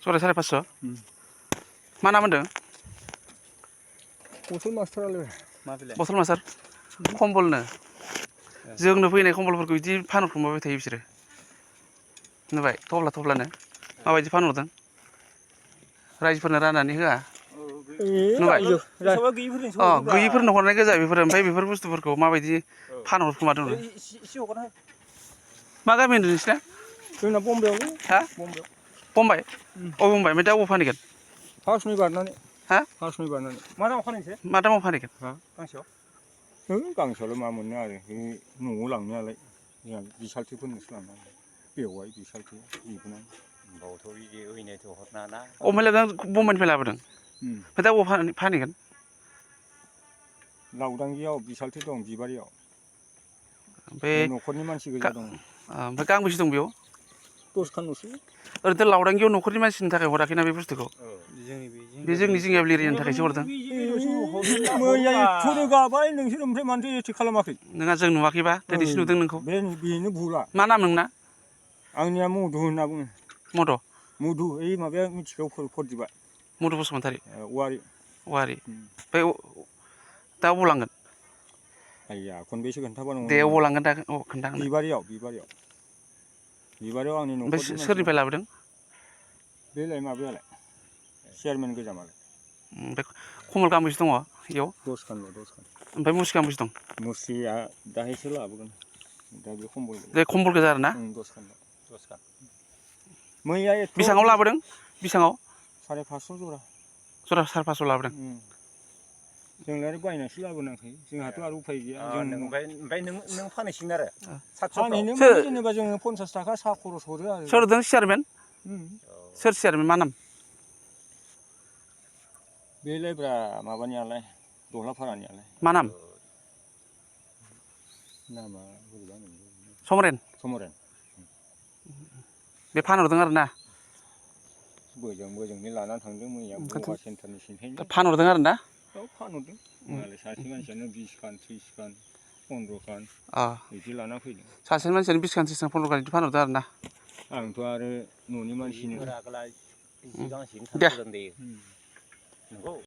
जरा 550 मा नाम होनदों बथल मास्टारालाय बथल मास्टार कम्बलनो जोंनो फैनाय कम्बलफोरखौ बिदि फानहरखुमाबाय थायो बिसोरो नुबाय थफ्लानो माबायदि फानहरदों रायजोफोरनो राननानै होआ नुबाय गैयिफोरनो हरनाय गोजा बेफोरो ओमफ्राय बेफोर बुस्थुफोरखौ माबायदि फानहरखुमादों मा गामि होनदों नोंसिना जोंना बम्बाइआवलै हा बम्बाइ बम्बाइ बम्बाइ ओमफ्राय दा अबाव फानहैगोन फासनि बारनानै हा फासनि बारनानै मा दामाव फानहैनोसै मा दामाव फानहैगोन गांसेयाव गांसेयावलाय मा मोननो आरो बे न'आव लांनायालाय जोंहा बिसालथेफोरनोसो लांनांगौ बेवाइ बिसालथे बिबोनां बावथ' बिदि ओइनायथ' हरना ना अमेला बम्बाइनिफ्राय लाबोदों ओमफ्राय दा अबाव फानहैगोन लावदांगियाव बिसालथे दं बिबारियाव ओमफ्राय न'खरनि मानसि गोजा दं ओमफ्राय गांबेसे दं बेयाव 10खानल'सो ओरैनो लावदांगियाव न'खरनि मानसिनि थाखाय हराखैना बे बुस्थुखौ बे जोंनि जिंगाबुलि एरियानि थाखायसो हरदों मैया एथ' रोगाबाय नोंसोर ओमफ्राय मानोथो एथो खालामाखै नोंहा जों नुवाखैबा दिनैसो नुदों नोंखौ बेनो भुला मा नाम नोंना आंनिया मधु होनना बुङो मद' मधु ओइ माबाया मिथिखाव फरदिबा मधु बसुमतारी औवारि ओमफ्राय दा अबाव लांगोन आइया खनबेसे खोन्थाबा दे नंगौ अबाव लांगोन दा खोन्था बिबारियाव आंनि न'खरनि ओमफ्राय सोरनिफ्राय लाबोदों बेलाय माबायालाय चेयारमेन गोजामालाय ओमफ्राय कमल गांबेसे दङ इयाव 10खान ओमफ्राय मुस्रि गांबेसे दं मुस्रिया दाहायसो लाबोगोन दा बे कम्बल गोजा आरो ना 10खान मैया एथ' बेसेबाङाव लाबोदों बेसेबाङाव 550 जरा 550 लाबोदों जोंलाय आरो बायनानैसो लाबोनांखायो जोंहाथ' आरो उफाय गैया ओमफ्राय नों फानहैसिगोन आरो फानहैनो जेनेबा जोङो 50 थाखा साहा खरस हरो आरो सोर होदों चेयारमेन सोर चेयारमेन मा नाम बेलायब्रा माबानियालाय दहलाफारानियालाय मा नाम नामा समरेन बे फानहरदों आरो ना बोजोंनि लानानै थांदों मैया बगा सेन्टारनि सिन्थायनो फानहरदों आरो ना फानहरदों मालाय सासे मानसियानो 20 खान 30 खान 15 खान बिदि लाना फैदों सासे मानसियानो 20 खान 30 खान 15 खान बिदि फानहरदों आरो ना आंथ' आरो न'नि मानसिनो दे